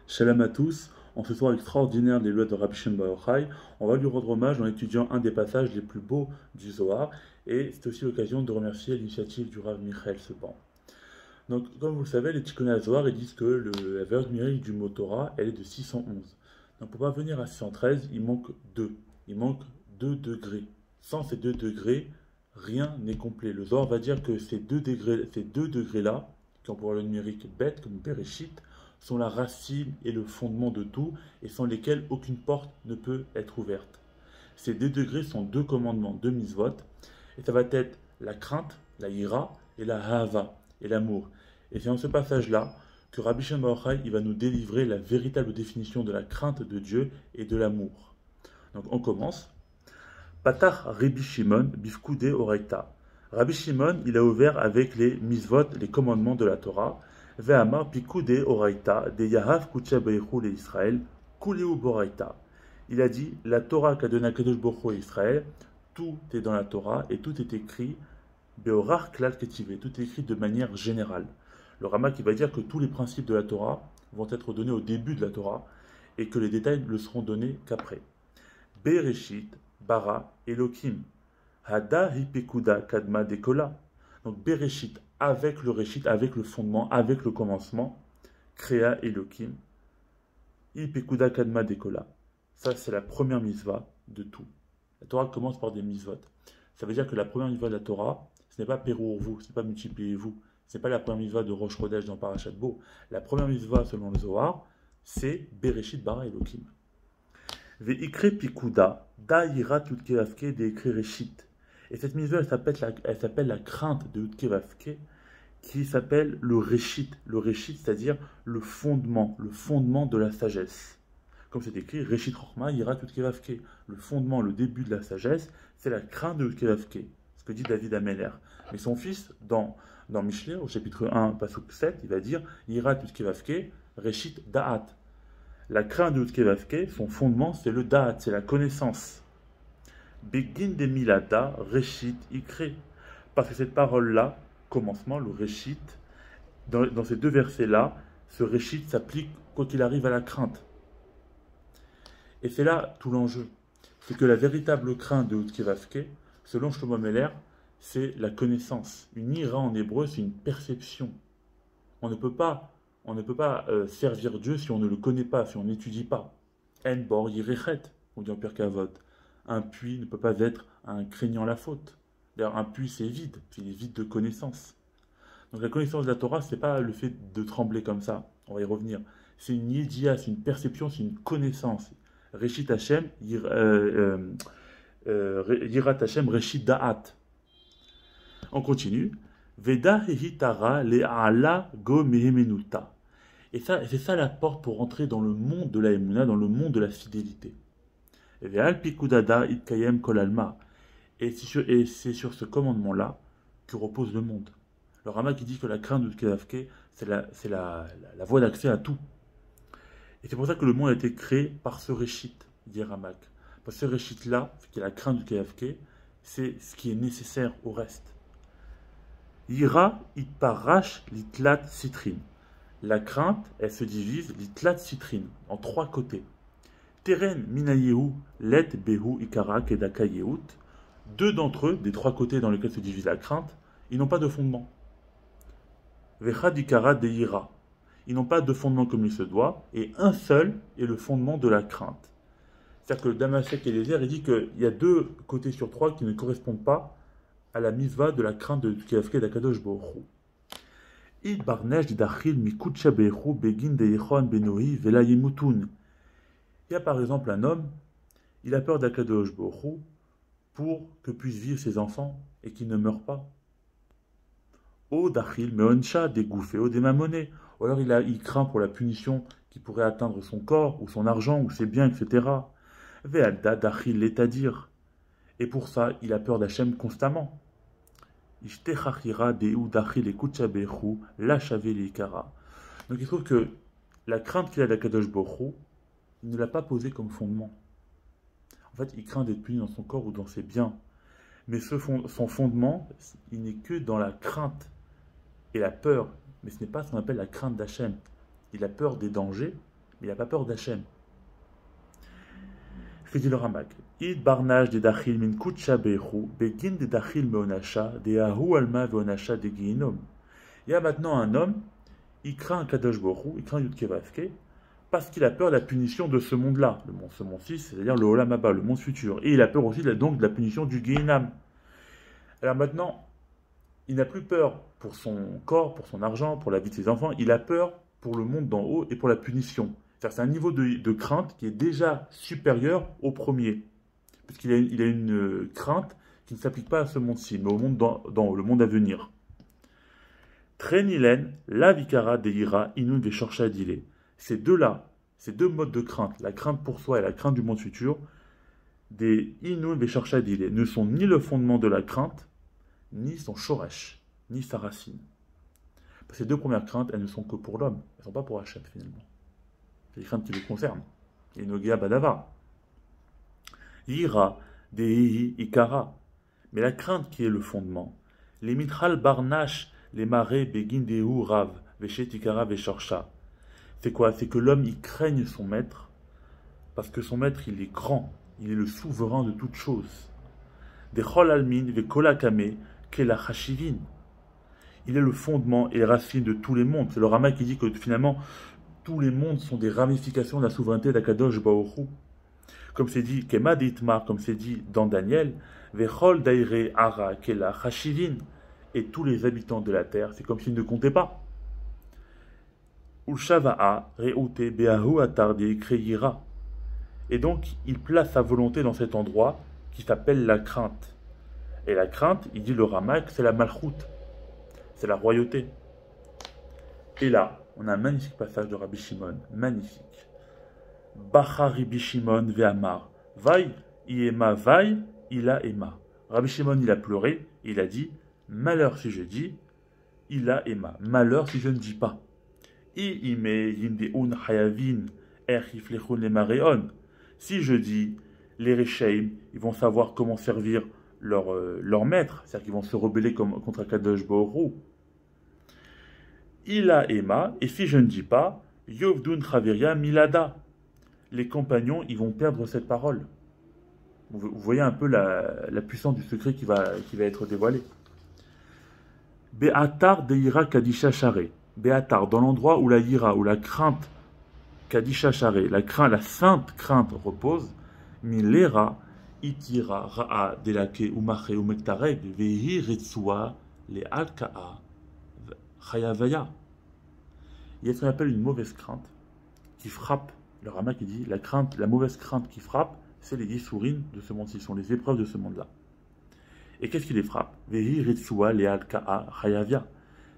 Shalom à tous, en ce soir extraordinaire des lois de Rabbi Shimon Bar Yochai, on va lui rendre hommage en étudiant un des passages les plus beaux du Zohar, et c'est aussi l'occasion de remercier l'initiative du Rav Michael Seban. Donc, comme vous le savez, les Tikkunei Zohar ils disent que la valeur numérique du mot Torah, elle est de 611. Donc, pour parvenir à 613, il manque 2. Il manque 2 degrés. Sans ces 2 degrés, rien n'est complet. Le Zohar va dire que ces 2 degrés-là, qui ont pour valeur numérique bête, comme Bereshit, sont la racine et le fondement de tout, et sans lesquels aucune porte ne peut être ouverte. Ces 2 degrés sont 2 commandements, 2 mitzvot, et ça va être la crainte, la ira, et la hava, et l'amour. Et c'est dans ce passage-là que Rabbi Shimon Bar Yochai il va nous délivrer la véritable définition de la crainte de Dieu et de l'amour. Donc on commence. Patach Rabbi Shimon bifkude oraita. Rabbi Shimon, il a ouvert avec les mitzvot, les commandements de la Torah. Ve'amar pikude oraita de Yahav kutcha beichu le Israël kuleu boraita. Il a dit la Torah qu'a donné Kadosh Baruch Hu à Israël, tout est dans la Torah et tout est écrit beorar klal ketivé, tout est écrit de manière générale. Le Rama qui va dire que tous les principes de la Torah vont être donnés au début de la Torah et que les détails ne seront donnés qu'après. Bereshit, bara, Elohim. Hada hipekuda kadma dekola. Donc Bereshit, avec le Reshit, avec le fondement, avec le commencement, créa Elohim. Hipekuda kadma dekola. Ça, c'est la première mitzvah de tout. La Torah commence par des mitzvot. Ça veut dire que la première mitzvah de la Torah, ce n'est pas Pérour-vous, ce n'est pas multipliez-vous. Ce n'est pas la première mitzvah de Rosh Chodesh dans Parashat Bo. La première mitzvah, selon le Zohar, c'est Bereshit bara Elohim. Ve'ikre pikuda, da ira tutke vavke de ikre reshit. Et cette mitzvah, elle s'appelle la crainte de tutke vavke, qui s'appelle le reshit. Le reshit, c'est-à-dire le fondement de la sagesse. Comme c'est écrit, reshit chorma ira tutke vavke. Le fondement, le début de la sagesse, c'est la crainte de tutke vavke. Ce que dit David Améler. Mais son fils, dans Mishlei, au chapitre 1, pasuk 7, il va dire ira tutke vavke, reshit da'at. La crainte de Utkevavke, son fondement, c'est le da'at, c'est la connaissance. Begin de milata, reshit, ikre. Parce que cette parole-là, commencement, le reshit, dans ces deux versets-là, ce reshit s'applique quoi qu'il arrive à la crainte. Et c'est là tout l'enjeu. C'est que la véritable crainte de Utkevavke, selon Shlomo Meller, c'est la connaissance. Une ira en hébreu, c'est une perception. On ne peut pas servir Dieu si on ne le connaît pas, si on n'étudie pas. En bor yirechet, on dit en Pirkei-Avot. Un puits ne peut pas être un craignant la faute. D'ailleurs, un puits, c'est vide, il est vide de connaissance. Donc la connaissance de la Torah, c'est pas le fait de trembler comme ça, on va y revenir. C'est une yédia, c'est une perception, c'est une connaissance. Reshit Hashem, Yirat Hashem, Reshit Da'at. On continue. Veda hehitara le'ala go mehemenuta. Et c'est ça la porte pour entrer dans le monde de la Emouna, dans le monde de la fidélité. Ve'al pikudada itkayem kol alma. Et c'est sur ce commandement-là que repose le monde. Le Rama qui dit que la crainte de Kedavke, c'est la voie d'accès à tout. Et c'est pour ça que le monde a été créé par ce Réchit, dit Ramak. Parce que ce Réchit-là, qui est la crainte de Kedavke, c'est ce qui est nécessaire au reste. Ira itparash litlat citrine. La crainte, elle se divise litlat citrine en 3 côtés. Teren minayehu let behu ikara kedaka yeut. 2 d'entre eux, des 3 côtés dans lesquels se divise la crainte, ils n'ont pas de fondement. Vechad ikara de ira. Ils n'ont pas de fondement comme il se doit, et un seul est le fondement de la crainte. C'est-à-dire que Damasek et Eliezer, il dit qu'il y a 2 côtés sur 3 qui ne correspondent pas à la mitzvah de la crainte de Kedavke d'Akadosh Baruch Hu. Il y a par exemple un homme, il a peur d'Akadosh Baruch Hu pour que puissent vivre ses enfants et qu'ils ne meurent pas. O dachil meoncha dégouffé o démamoné. Ou alors il craint pour la punition qui pourrait atteindre son corps ou son argent ou ses biens, etc. Ve'alda dachil l'étadir. Et pour ça, il a peur d'Hachem constamment. Donc il trouve que la crainte qu'il a d'Akadosh Baruch Hu, il ne l'a pas posée comme fondement. En fait, il craint d'être puni dans son corps ou dans ses biens. Mais son fondement, il n'est que dans la crainte et la peur. Mais ce n'est pas ce qu'on appelle la crainte d'Hachem. Il a peur des dangers, Il n'a pas peur d'Hachem. Que dit le Ramak? Id barnage de dachil min kutcha bechu, begin de dachil meonasha, de ahu alma veonasha de giinom. Il y a maintenant un homme, il craint Kadosh Borou, il craint Yudkevavke, parce qu'il a peur de la punition de ce monde-là, ce monde-ci, c'est-à-dire le Olam Haba, le monde futur. Et il a peur aussi donc de la punition du Gehinam. Alors maintenant, il n'a plus peur pour son corps, pour son argent, pour la vie de ses enfants, il a peur pour le monde d'en haut et pour la punition. C'est un niveau de crainte qui est déjà supérieur au premier. Puisqu'il a une crainte qui ne s'applique pas à ce monde-ci, mais au monde dans le monde à venir. Trenilen, la vikara de ira, inun veshorcha dile. Ces deux-là, ces deux modes de crainte, la crainte pour soi et la crainte du monde futur, des inun veshorcha dile, ne sont ni le fondement de la crainte, ni son shoresh, ni sa racine. Ces deux premières craintes, elles ne sont que pour l'homme, elles ne sont pas pour Hachem finalement. C'est des craintes qui le concernent. Et Nogea Badava. Ira, Dehi, Ikara. Mais la crainte qui est le fondement, les Mithral Barnash, les marais, Begin Dehu, Rav, Veshet Ikara, Veshorcha. C'est quoi? C'est que l'homme, il craigne son maître, parce que son maître, il est grand, il est le souverain de toutes choses. Dechol Almin, Vekola Kame, Kela Hashivin. Il est le fondement et les racines de tous les mondes. C'est le Rama qui dit que finalement, tous les mondes sont des ramifications de la souveraineté d'Akadosh Baruch Hu. Comme c'est dit, Kema d'Itmar, comme c'est dit dans Daniel, Vechol Daire Ara Kela Hashivin, et tous les habitants de la terre, c'est comme s'ils ne comptaient pas. Ulshava'a Reute Beahu Atardi Kreyira. Et donc, il place sa volonté dans cet endroit qui s'appelle la crainte. Et la crainte, il dit le Ramak, c'est la malchoute, c'est la royauté. Et là, on a un magnifique passage de Rabbi Shimon, magnifique. Bacha Rabbi Shimon ve'amar, vai, iema vai, ila ema. Rabbi Shimon, il a pleuré, il a dit, malheur si je dis, ila ema. Malheur si je ne dis pas. I ime yindeun hayavin, eriflechun le mareon. Si je dis, les Rechaim, ils vont savoir comment servir leur maître, c'est-à-dire qu'ils vont se rebeller contre Akadosh Baruch Hu. Ila ema, et si je ne dis pas, Yovdun Chaveria Milada. Les compagnons, ils vont perdre cette parole. Vous voyez un peu la puissance du secret qui va être dévoilé. Be'atar de ira kadisha share. Be'atar, dans l'endroit où la ira, où la crainte kadisha share, la sainte crainte repose, milera itira ra'a delake umache umektareg vehi retsua le alka'a chayavaya. Il y a ce qu'on appelle une mauvaise crainte qui frappe. Le Rama qui dit la mauvaise crainte qui frappe, c'est les yissourines de ce monde-ci, ce sont les épreuves de ce monde-là. Et qu'est-ce qui les frappe? Vehi retsua le alka'a chayavya.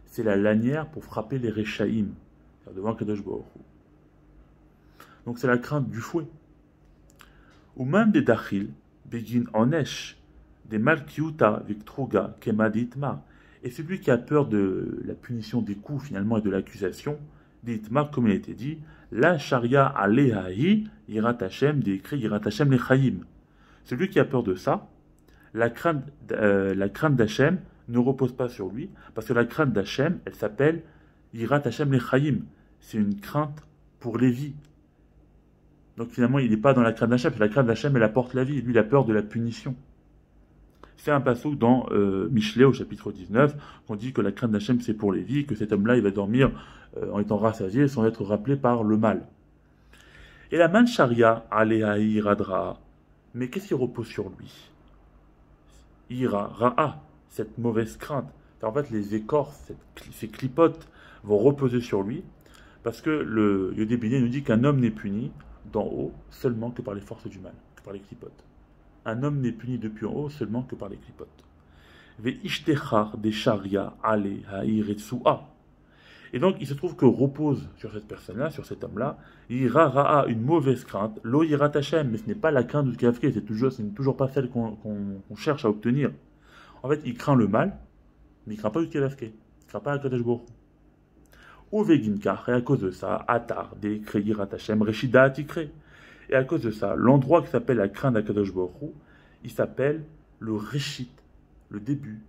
C'est la lanière pour frapper les Rechaim, c'est-à-dire devant Kadosh Baruch Hu. Donc c'est la crainte du fouet. Ou même des dachil, begin onesh, des malkiuta viktruga kemaditma. Et celui qui a peur de la punition des coups finalement et de l'accusation, d'itma, comme il a été dit, la sharia alehahi yirat Hashem, décrit yirat Hashem lechaim. Celui qui a peur de ça, la crainte d'Hachem ne repose pas sur lui, parce que la crainte d'Hachem, elle s'appelle yirat Hashem lechaim. C'est une crainte pour les vies. Donc finalement, il n'est pas dans la crainte d'Hachem, parce que la crainte d'Hachem, elle apporte la vie, et lui, il a peur de la punition. C'est un passouk dans Mishlé, au chapitre 19, qu'on dit que la crainte d'Hachem, c'est pour les vies, que cet homme-là, il va dormir en étant rassasié, sans être rappelé par le mal. Et la mancharia, alehaï radra, mais qu'est-ce qui repose sur lui? Ira, ra'a, cette mauvaise crainte. En fait, les écorces, ces clipotes, vont reposer sur lui, parce que le Yodé Béné nous dit qu'un homme n'est puni d'en haut seulement que par les forces du mal, que par les clipotes. Un homme n'est puni depuis en haut seulement que par les clipotes. Et donc, il se trouve que repose sur cette personne-là, sur cet homme-là, ira une mauvaise crainte, lo yirat Hashem, mais ce n'est pas la crainte du kafke, ce n'est toujours pas celle qu'on cherche à obtenir. En fait, il craint le mal, mais il ne craint pas du kafke, il ne craint pas la Kadosh Baruch Hu. Ou veginkar, et à cause de ça, atar, de yirat Hashem, reshida atikre. Et à cause de ça, l'endroit qui s'appelle la crainte d'Akadosh Baruch Hu, il s'appelle le Reshit, le début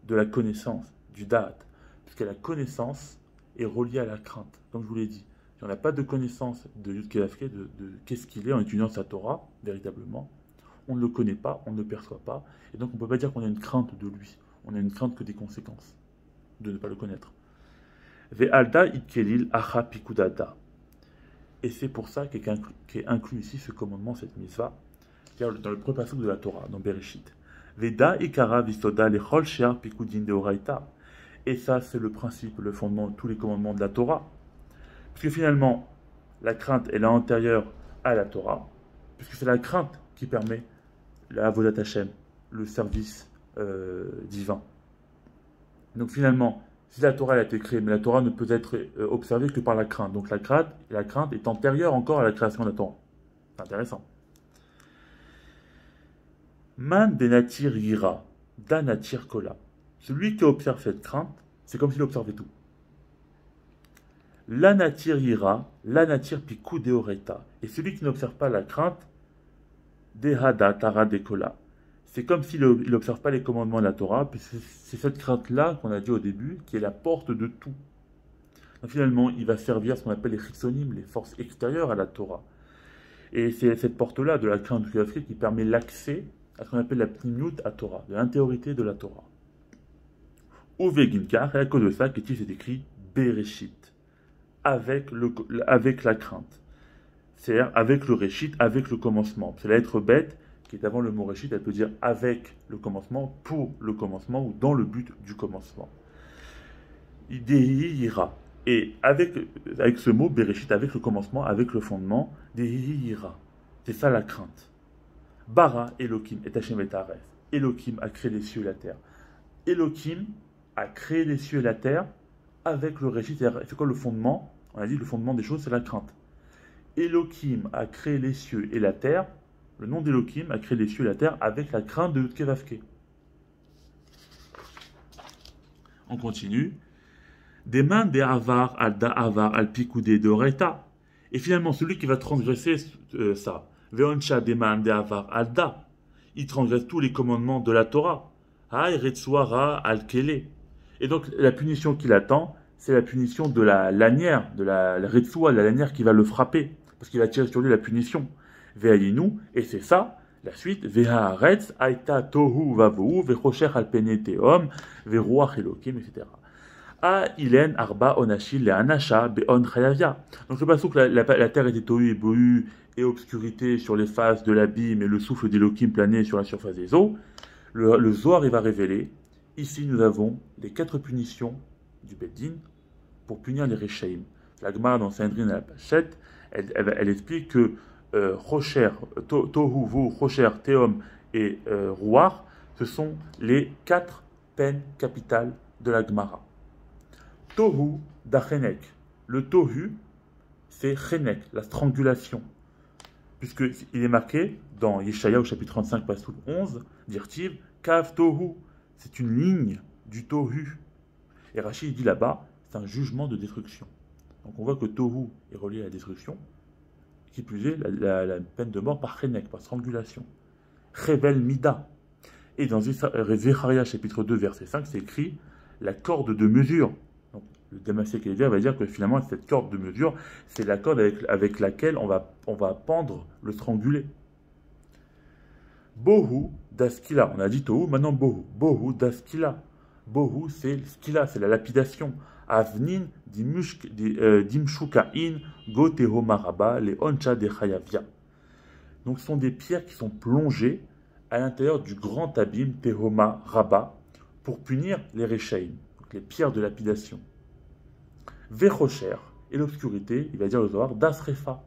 de la connaissance, du Da'at. Puisque la connaissance est reliée à la crainte. Comme je vous l'ai dit, si on n'a pas de connaissance de Yud Kei Vav Kei, de qu'est-ce qu'il est en étudiant sa Torah, véritablement, on ne le connaît pas, on ne le perçoit pas, et donc on ne peut pas dire qu'on a une crainte de lui. On a une crainte que des conséquences de ne pas le connaître. Ve'alda itkelil acha pikudata. Et c'est pour ça qu'est inclus ici ce commandement, cette mitzvah, c'est-à-dire dans le premier passage de la Torah, dans Bereshit. Veda ikara visoda lechol shear pikudin deoraita. Et ça, c'est le principe, le fondement de tous les commandements de la Torah. Parce que finalement, la crainte, elle est antérieure à la Torah, puisque c'est la crainte qui permet la avodat Hashem, le service divin. Donc finalement, si la Torah elle a été créée, mais la Torah ne peut être observée que par la crainte. Donc la crainte est antérieure encore à la création de la Torah. C'est intéressant. Man benatir yira, danatir kola. Celui qui observe cette crainte, c'est comme s'il observait tout. La natir yira, la natir piku deoreta. Et celui qui n'observe pas la crainte, dehada tara dekola. C'est comme s'il n'observe pas les commandements de la Torah, puis c'est cette crainte-là qu'on a dit au début, qui est la porte de tout. Donc finalement, il va servir ce qu'on appelle les chitsonim, les forces extérieures à la Torah. Et c'est cette porte-là, de la crainte du Afrique, qui permet l'accès à ce qu'on appelle la pnimiut à Torah, de l'intériorité de la Torah. Ou veginkar, et à cause de ça, qu'est-ce c'est écrit Bereshit, avec la crainte. C'est-à-dire avec le Réchit, avec le commencement. C'est la lettre bête qui est avant le mot Réchit, elle peut dire avec le commencement, pour le commencement ou dans le but du commencement. Idéhira. Et avec ce mot Bereshit, avec le commencement, avec le fondement, Idéhira. C'est ça la crainte. Bara Elohim et Hashem et Aref. Elohim a créé les cieux et la terre. Elohim a créé les cieux et la terre avec le Réchit. C'est quoi le fondement? On a dit le fondement des choses, c'est la crainte. Elohim a créé les cieux et la terre. Le nom d'Elohim a créé les cieux et la terre avec la crainte de Yud Kei Vav Kei. On continue. Deman de avar al da avar al pikudé de oreta. Et finalement, celui qui va transgresser ça, veoncha deman de avar al da, il transgresse tous les commandements de la Torah. Ha eretsuara al kele. Et donc, la punition qui l'attend, c'est la punition de la lanière, de la retsua, la lanière qui va le frapper, parce qu'il va tirer sur lui la punition. Ve'ayinu, et c'est ça, la suite, Ve'haaretz, aita tohu vavou, ve'chosher al pene teom, ve'ruach elokim, etc. A ilen arba onashil le anasha be'on chayavia. Donc le passage que la terre était tohu et bohu et obscurité sur les faces de l'abîme et le souffle d'Elohim planait sur la surface des eaux, le Zohar il va révéler, ici nous avons les 4 punitions du Beddin pour punir les Rechaim. La Gemara dans Sanhedrin à la page 7, elle explique que Rocher, Tohu, Vu, Rocher, Teom et Ruach, ce sont les 4 peines capitales de la Gemara. Tohu d'Achenek. Le Tohu, c'est Chenek, la strangulation. Puisqu'il est marqué dans Yeshaya au chapitre 35, passage 11, d'Irtiv, Kav Tohu. C'est une ligne du Tohu. Et Rachid dit là-bas, c'est un jugement de destruction. Donc on voit que Tohu est relié à la destruction. Qui plus est, la peine de mort par Chenek, par strangulation. Revel Mida. Et dans Zecharia chapitre 2, verset 5, c'est écrit la corde de mesure. Donc, le Damascène Kélévia va dire que finalement, cette corde de mesure, c'est la corde avec laquelle on va pendre le strangulé. Bohu d'Askila. On a dit Tohu, maintenant Bohu. Bohu d'Askila. Bohu, c'est Skila, c'est la lapidation. Avnin dimshukain go tehomaraba le oncha de chayavia. Donc ce sont des pierres qui sont plongées à l'intérieur du grand abîme Tehoma Rabba pour punir les Rechaim, donc les pierres de lapidation. Vechocher et l'obscurité, il va dire le Zohar, Dasrefa,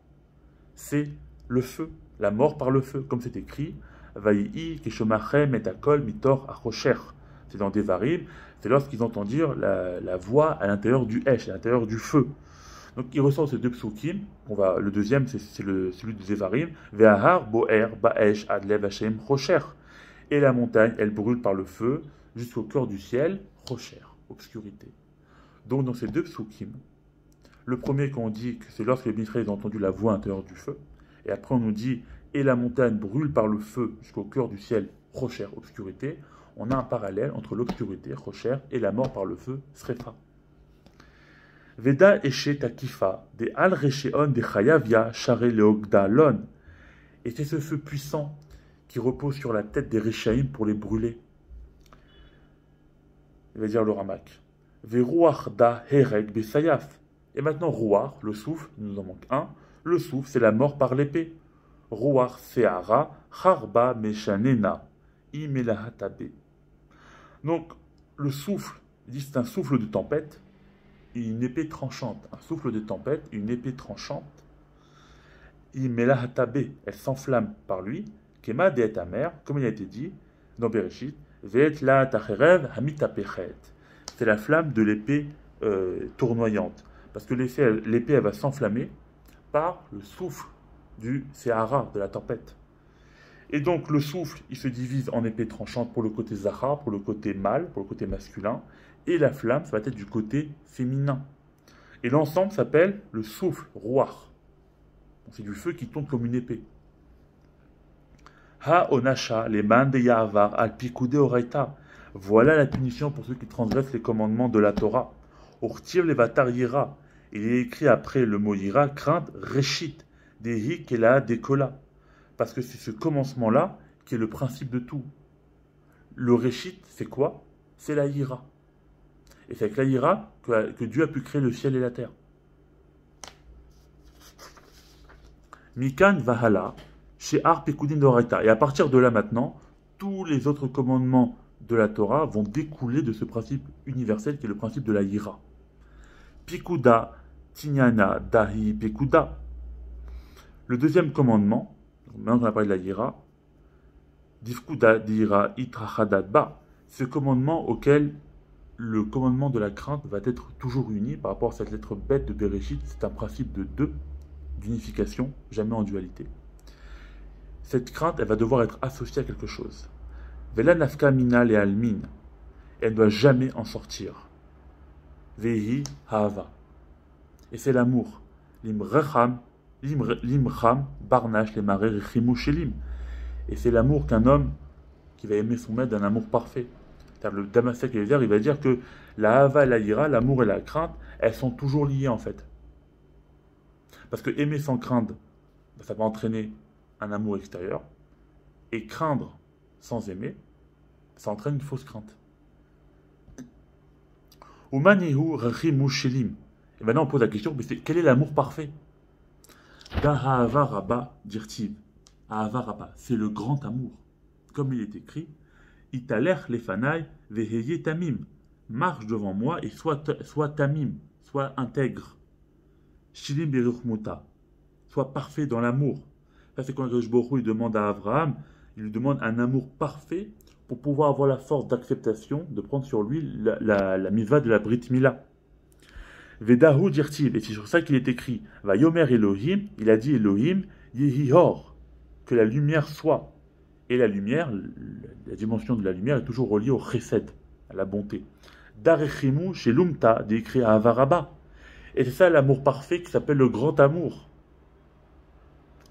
c'est le feu, la mort par le feu, comme c'est écrit, Vaïi keshomachem et akol mitor achocher. C'est dans Devarim, c'est lorsqu'ils entendent dire la voix à l'intérieur du Hesh, à l'intérieur du feu. Donc il ressort ces 2 psukim. Le deuxième, c'est celui de Devarim. Ve'ahar boer ba'esh adlev Hashem rocher. Et la montagne, elle brûle par le feu jusqu'au cœur du ciel, rocher, obscurité. Donc dans ces 2 psukim, le premier qu'on dit que c'est lorsque les Israéliens ont entendu la voix à l'intérieur du feu, et après on nous dit et la montagne brûle par le feu jusqu'au cœur du ciel, rocher, obscurité. On a un parallèle entre l'obscurité, rocher, et la mort par le feu, srefa. Veda eshe takifa, de al recheon de chayavia, share leogdalon. Et c'est ce feu puissant qui repose sur la tête des Réchaïm pour les brûler. Il va dire le Ramak. Veruach da hereg besayaf. Et maintenant, Ruach, le souffle, il nous en manque un. Le souffle, c'est la mort par l'épée. Ruach seara, harba meshanena, imelahatabe. Donc, le souffle, il dit c'est un souffle de tempête et une épée tranchante. Un souffle de tempête et une épée tranchante. Imelahatabe, elle s'enflamme par lui. Kema de etamer, comme il a été dit dans Bereshit, ve'et la tacherev hamitapechet. C'est la flamme de l'épée tournoyante. Parce que l'épée, elle va s'enflammer par le souffle du Sehara, de la tempête. Et donc le souffle, il se divise en épée tranchante pour le côté Zahar, pour le côté mâle, pour le côté masculin, et la flamme, ça va être du côté féminin. Et l'ensemble s'appelle le souffle, Ruach. C'est du feu qui tombe comme une épée. Ha onasha, les man de Yahavar, al pikude oraita. Voilà la punition pour ceux qui transgressent les commandements de la Torah. Urtir le vatar yira. Il est écrit après le mot yira, crainte, reshit, dehi kela dekola. Parce que c'est ce commencement-là qui est le principe de tout. Le reshit, c'est quoi? C'est la yira. Et c'est avec la yira que Dieu a pu créer le ciel et la terre. Mikan vahala, chez Ar Pekudin d'Oraita. Et à partir de là maintenant, tous les autres commandements de la Torah vont découler de ce principe universel qui est le principe de la yira. Pikuda, tinyana, dahi, pekuda. Le deuxième commandement, maintenant qu'on a parlé de la yira, difkuda, dira, itrachadad, ba. Ce commandement auquel le commandement de la crainte va être toujours uni par rapport à cette lettre bête de Bereshit. C'est un principe de deux, d'unification, jamais en dualité. Cette crainte, elle va devoir être associée à quelque chose. Vela nafka mina le almin. Elle ne doit jamais en sortir. Vehi hava. Et c'est l'amour. Limrecham barnash le marais rechimu shelim. Et c'est l'amour qu'un homme qui va aimer son maître d'un amour parfait. C'est-à-dire le Damasek il va dire que la hava et la ira, l'amour et la crainte, elles sont toujours liées en fait. Parce que aimer sans craindre, ça va entraîner un amour extérieur. Et craindre sans aimer, ça entraîne une fausse crainte. Umanihu rechimu shelim. Et maintenant on pose la question, mais quel est l'amour parfait? Dahava rabba dirtiv. Ahava rabba, c'est le grand amour. Comme il est écrit, Italer lefanai veheye tamim. Marche devant moi et sois tamim, sois intègre. Shilim beruchmuta, sois parfait dans l'amour. Ça c'est quand Akadosh Baruch Hu il demande à Abraham, il lui demande un amour parfait pour pouvoir avoir la force d'acceptation de prendre sur lui la mitzvah de la Brit Mila. Vedahu dirtiv, et c'est sur ça qu'il est écrit. Va yomer Elohim, il a dit Elohim, yehihor, que la lumière soit. Et la lumière, la dimension de la lumière est toujours reliée au chesed, à la bonté. Darechimu chez Lumta, décrit à Avaraba. Et c'est ça l'amour parfait qui s'appelle le grand amour.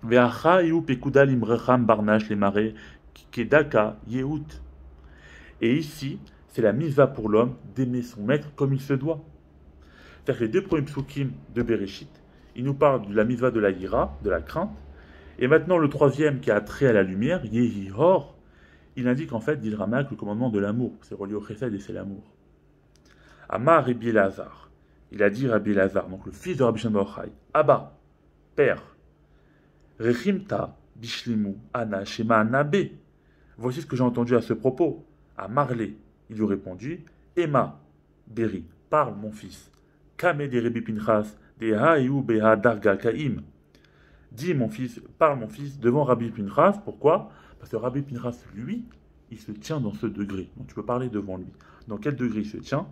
Veacha iu pekuda limrecham barnash les marais, kedaka yehout. Et ici, c'est la mitzvah pour l'homme d'aimer son maître comme il se doit. C'est-à-dire que les deux premiers psukim de Bereshit, ils nous parlent de la mitzvah de la yira, de la crainte. Et maintenant, le troisième qui a trait à la lumière, Yehi Hor, il indique en fait, dit le Ramak, le commandement de l'amour. C'est relié au chesed et c'est l'amour. Amar Rabbi Elazar, il a dit Rabbi Elazar, donc le fils de Rabbi Shimon bar Yochai, Abba, père, Rechimta bishlimu ana shema anabe. Voici ce que j'ai entendu à ce propos. À Marley, il lui répondit, Emma, Beri, parle mon fils. Kame de Rabbi Pinchas, de haïu beha darga kaim. Dis mon fils, parle mon fils devant Rabbi Pinchas. Pourquoi? Parce que Rabbi Pinchas, lui, il se tient dans ce degré. Donc tu peux parler devant lui. Dans quel degré il se tient?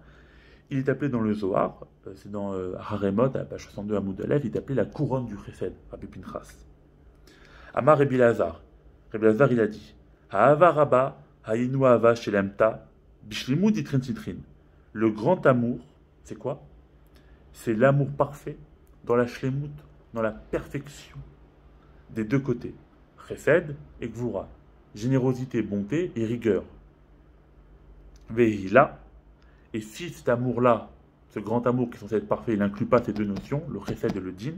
Il est appelé dans le Zohar, c'est dans Haremot, à la page 62 à Moudalev, il est appelé la couronne du Chesed, Rabbi Pinchas. Amar Rabbi Lazar. Rabbi Lazar, il a dit Ha'ava Rabba, Ha'inu Ha'ava Shelemta, Bishlimu Ditrin Titrin. Le grand amour, c'est quoi? C'est l'amour parfait dans la shlemut, dans la perfection des deux côtés, chesed et gvura, générosité, bonté et rigueur. Vehila, et si cet amour-là, ce grand amour qui est censé être parfait, il n'inclut pas ces deux notions, le chesed et le din,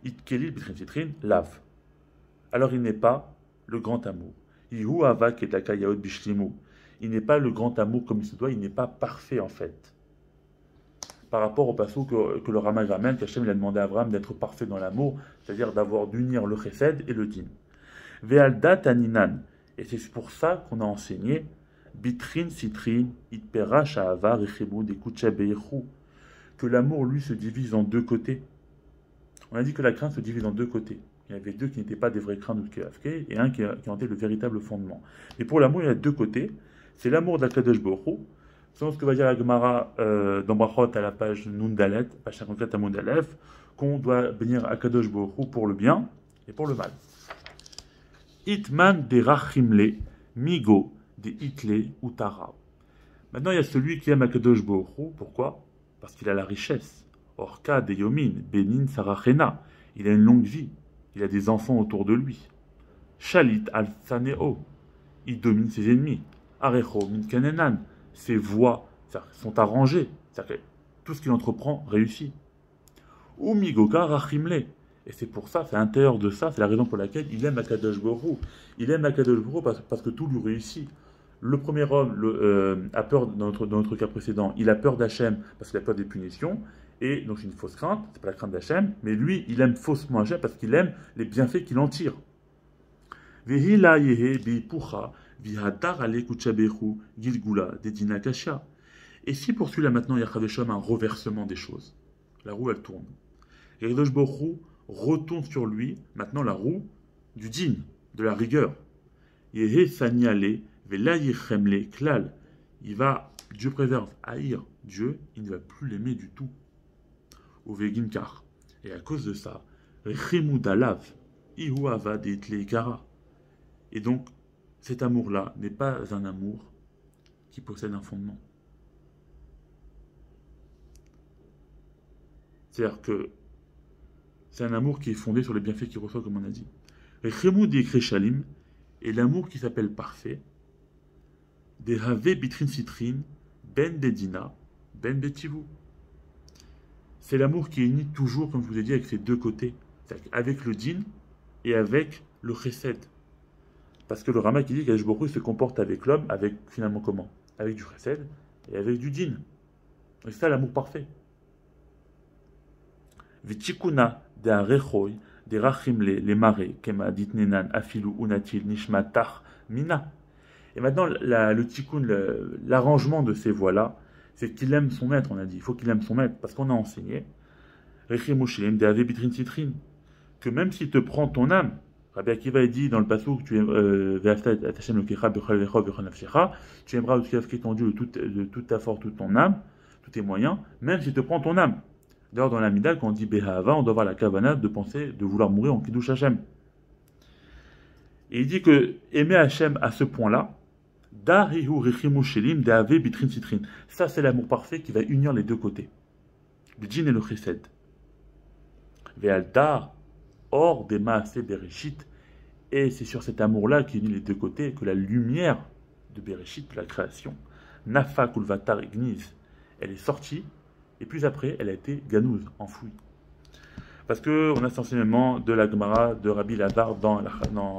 itkelil bitrin citrin, lave. Alors il n'est pas le grand amour. Ihu avak et dakayaot bishlimu. Il n'est pas le grand amour comme il se doit, il n'est pas parfait en fait. Par rapport au passage que le Rama ramène, qu'Hachem a demandé à Abraham d'être parfait dans l'amour, c'est-à-dire d'unir le chesed et le din. Ve'alda taninan. Et c'est pour ça qu'on a enseigné bitrin citrin itpera sha'ava rechemud ekucha beichu, que l'amour lui se divise en deux côtés. On a dit que la crainte se divise en deux côtés. Il y avait deux qui n'étaient pas des vrais craintes ou kefke, et un qui en était le véritable fondement. Et pour l'amour, il y a deux côtés. C'est l'amour d'Akadosh Baruch Hu, selon ce que va dire la Gemara dans Brachot à la page Nundalet, page 54 à Mundalef, qu'on doit bénir Akadosh Baruch Hu pour le bien et pour le mal. Itman de Rachimle, Migo de Itle Utara. Maintenant, il y a celui qui aime Akadosh Baruch Hu. Pourquoi? Parce qu'il a la richesse. Orka de Yomin, Benin Sarachena. Il a une longue vie. Il a des enfants autour de lui. Shalit al-Saneo. Il domine ses ennemis. Arecho min Kenenan. Ses voies sont arrangées. C'est-à-dire que tout ce qu'il entreprend réussit. Ou Migoka Rachimle. Et c'est pour ça, c'est à l'intérieur de ça, c'est la raison pour laquelle il aime Akadosh Baruch Hu. Il aime Akadosh Baruch Hu parce que tout lui réussit. Le premier homme a peur, dans notre cas précédent, il a peur d'Hachem parce qu'il a peur des punitions. Et donc c'est une fausse crainte, c'est pas la crainte d'Hachem, mais lui, il aime faussement Hachem parce qu'il aime les bienfaits qu'il en tire. Et si pour celui-là maintenant, il y a un reversement des choses, la roue elle tourne. Et Akadosh Baruch Hu retourne sur lui maintenant la roue du din, de la rigueur. Il va, Dieu préserve, haïr Dieu, il ne va plus l'aimer du tout. Et à cause de ça, et donc, cet amour-là n'est pas un amour qui possède un fondement. C'est-à-dire que c'est un amour qui est fondé sur les bienfaits qu'il reçoit, comme on a dit. Et l'amour qui s'appelle parfait, des Have Bitrin Citrin, Ben Bedina, Ben Betivu. C'est l'amour qui est uni toujours, comme je vous ai dit, avec ces deux côtés. C'est-à-dire avec le din et avec le chesed. Parce que le Rama qui dit qu'Akadosh Baruch Hu se comporte avec l'homme, avec finalement comment? Avec du chesed et avec du din. Et c'est ça l'amour parfait. Vichikuna de Arechoy, de Rachimle, les marais, Kema Ditnenan, Afilu, Unatil, Nishmatach, Mina. Et maintenant, le tikkun, l'arrangement de ces voix-là, c'est qu'il aime son maître, on a dit. Il faut qu'il aime son maître, parce qu'on a enseigné, que même s'il te prend ton âme, Rabbi Akiva dit dans le passage que tu aimeras aussi ton Dieu de toute ta force, toute ton âme, tous tes moyens, même s'il te prend ton âme. D'ailleurs, dans la Mida, quand on dit Behava, on doit avoir la kavana de penser, de vouloir mourir en Kiddush Hashem. Et il dit que aimer Hashem à ce point-là, ça, c'est l'amour parfait qui va unir les deux côtés. Le djinn et le chesed. Ve'alda, hors des maaseh bereshit. Et c'est sur cet amour-là qui unit les deux côtés que la lumière de Bereshit, de la création, Nafa Kulvatar Igniz, elle est sortie, et puis après, elle a été ganouz, enfouie. Parce qu'on a cet enseignement de la Gemara de Rabbi Lazar dans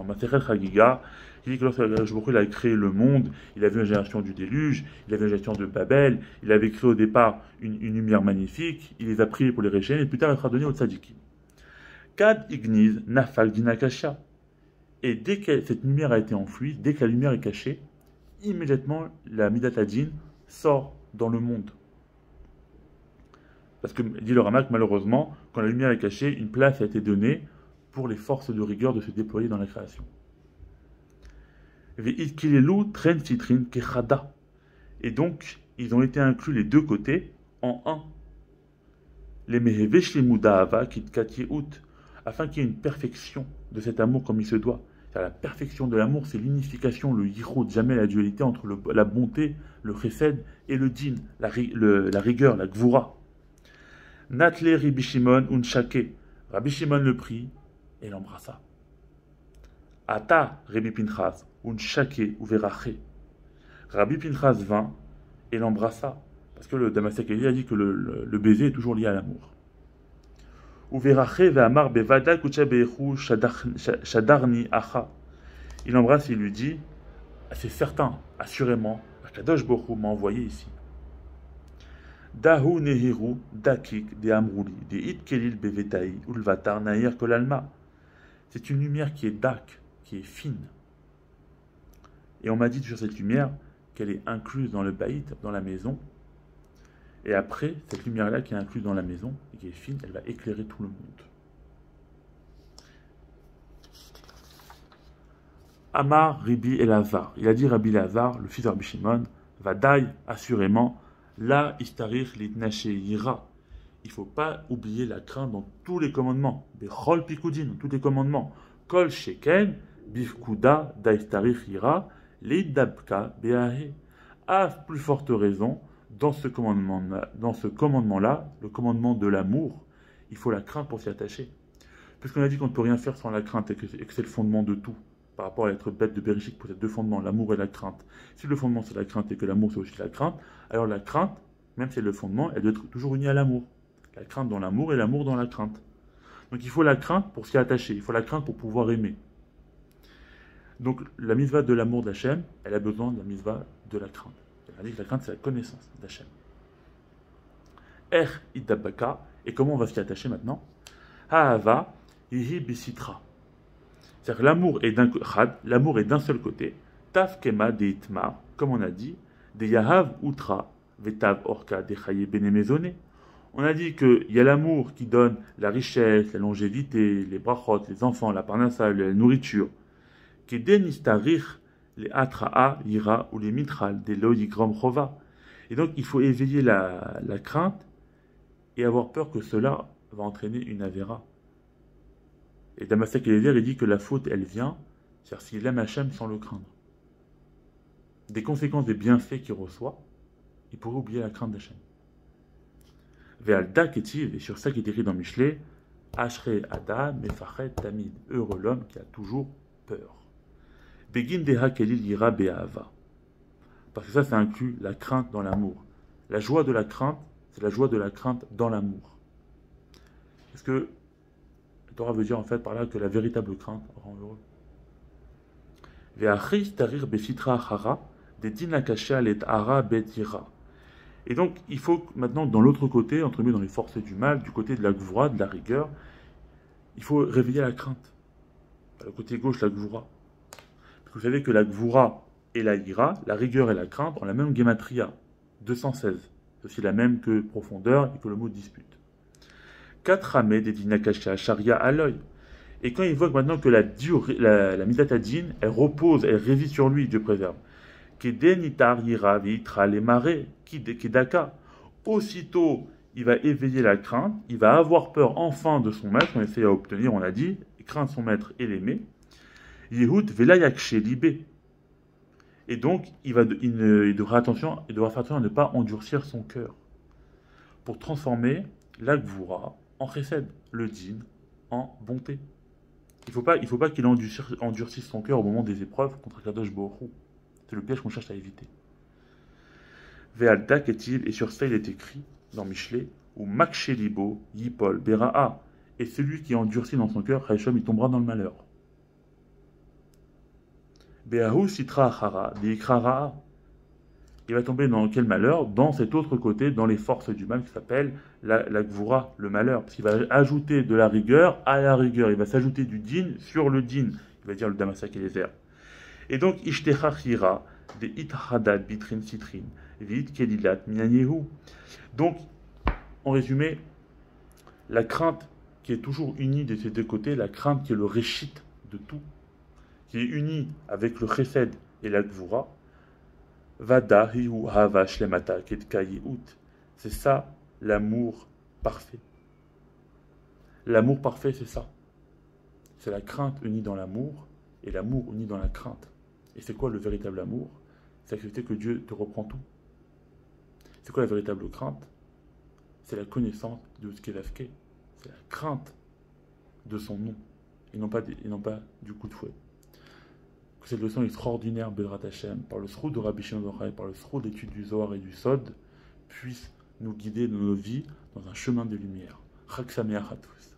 Masechet Chagiga, qui dit que lorsque il a créé le monde, il a vu une génération du déluge, il a vu une génération de Babel, il avait créé au départ une lumière magnifique, il les a priés pour les réchaîner, et plus tard il sera donné au tzadiki. Kad igniz nafal dinakasha. Et dès que cette lumière a été enfouie, dès que la lumière est cachée, immédiatement la Midat Hadin sort dans le monde. Parce que, dit le Ramak, malheureusement, quand la lumière est cachée, une place a été donnée pour les forces de rigueur de se déployer dans la création. Et donc, ils ont été inclus les deux côtés en un. Les Mehevesh Limudahava Kitkatiut, afin qu'il y ait une perfection de cet amour comme il se doit. La perfection de l'amour, c'est l'unification, le yichud, jamais la dualité entre la bonté, le chesed et le din, la rigueur, la gvura. Natle Rabbi Shimon unshake. Rabbi Shimon le prit et l'embrassa. Ata Rabbi Pinchas unshake uverache. Rabbi Pinchas vint et l'embrassa. Parce que le Damasek a dit que le baiser est toujours lié à l'amour. Il embrasse et il lui dit, c'est certain, assurément, Akadosh Baruch Hu m'a envoyé ici. Dahu nehiru dakik de amrouli, de itkelil bevetai, ulvatar nair kolalma. C'est une lumière qui est dak, qui est fine. Et on m'a dit sur cette lumière qu'elle est incluse dans le baït, dans la maison. Et après, cette lumière-là qui est incluse dans la maison, et qui est fine, elle va éclairer tout le monde. Amar Ribi Elazar. Il a dit Rabbi Elazar, le fils de Rabbi Shimon, Vadaï, assurément, la istarir litnache ira. Il ne faut pas oublier la crainte dans tous les commandements. Bechol pikudin, dans tous les commandements. Kol sheken, bifkuda, da istarir ira, leidabka beahe. À plus forte raison, dans ce commandement-là, le commandement de l'amour, il faut la crainte pour s'y attacher. Puisqu'on a dit qu'on ne peut rien faire sans la crainte et que c'est le fondement de tout. Par rapport à l'être bête de Bereshit, pour ces deux fondements, l'amour et la crainte. Si le fondement c'est la crainte et que l'amour c'est aussi la crainte, alors la crainte, même si c'est le fondement, elle doit être toujours unie à l'amour. La crainte dans l'amour et l'amour dans la crainte. Donc il faut la crainte pour s'y attacher, il faut la crainte pour pouvoir aimer. Donc la mitzvah de l'amour d'Hachem, elle a besoin de la mitzvah de la crainte. Elle a dit que la crainte c'est la connaissance d'Hachem. Idabaka, et comment on va s'y attacher maintenant? Ha'ava, ihi bisitra. C'est-à-dire que l'amour est d'un seul côté. Tav kema de itmar, comme on a dit, de yahav utra, vetav orka de chaye benemezone. On a dit qu'il y a l'amour qui donne la richesse, la longévité, les brachot, les enfants, la parnassa, la nourriture. Keden istarir, les atra'a, l'ira ou les mitral, des loyigrom chova. Et donc il faut éveiller la crainte et avoir peur que cela va entraîner une avéra. Et Damasek Eliezer, il dit que la faute, elle vient, c'est-à-dire s'il aime Hachem sans le craindre. Des conséquences des bienfaits qu'il reçoit, il pourrait oublier la crainte d'Hachem. Ve'alda ketiv, et sur ça qui est écrit dans Michelet, Ashre Ada Mefachet Tamid, heureux l'homme qui a toujours peur. Begin deha kelil yira be'ahava. Parce que ça inclut la crainte dans l'amour. La joie de la crainte, c'est la joie de la crainte dans l'amour. Est-ce que la Torah veut dire en fait par là que la véritable crainte rend heureux. Et donc il faut maintenant dans l'autre côté, entre guillemets dans les forces du mal, du côté de la gvoura, de la rigueur, il faut réveiller la crainte. Le côté gauche, la gvoura. Parce que vous savez que la gvoura et la ira, la rigueur et la crainte ont la même gematria, 216. C'est aussi la même que profondeur et que le mot dispute. 4 ramets des dinakasha, sharia à l'œil. Et quand il voit maintenant que la midatadine, elle repose, elle réside sur lui, Dieu préserve. Kedenitar yira vitra les marées, kedaka. Aussitôt, il va éveiller la crainte, il va avoir peur enfin de son maître, on essaie à obtenir, on a dit, craindre son maître et l'aimer. Yehud velayakshe libé. Et donc, il devra faire attention à ne pas endurcir son cœur. Pour transformer la gvoura en chesed, le din en bonté. Il ne faut pas qu'il endurcisse son cœur au moment des épreuves contre Kadosh Baruch Hu. C'est le piège qu'on cherche à éviter. Ve'alta ketiv, et sur ça il est écrit dans Michelet, ou makshelibo yipol bera'a. Et celui qui endurcit dans son cœur, Haïchom, il tombera dans le malheur. Be'ahu sitra achara, de'ikrara'a. Il va tomber dans quel malheur? Dans cet autre côté, dans les forces du mal qui s'appelle la gvoura, le malheur. Parce qu'il va ajouter de la rigueur à la rigueur. Il va s'ajouter du din sur le din. Il va dire le Damasek Eliezer. Et donc, ishtechachira, de ithadat bitrin citrin, vit kelilat minyanehu. Donc, en résumé, la crainte qui est toujours unie de ces deux côtés, la crainte qui est le réchit de tout, qui est unie avec le chesed et la gvoura, c'est ça l'amour parfait. L'amour parfait, c'est ça. C'est la crainte unie dans l'amour et l'amour uni dans la crainte. Et c'est quoi le véritable amour? C'est accepter que Dieu te reprend tout. C'est quoi la véritable crainte? C'est la connaissance de ce qu'est l'Afké. C'est la crainte de son nom et non pas du coup de fouet. Cette leçon extraordinaire, Bezrat Hashem, par le sroud de Rabbi Shimon ben Yochai, par le sroud d'études du Zohar et du Sod, puisse nous guider dans nos vies dans un chemin de lumière. Chag Sameach à tous.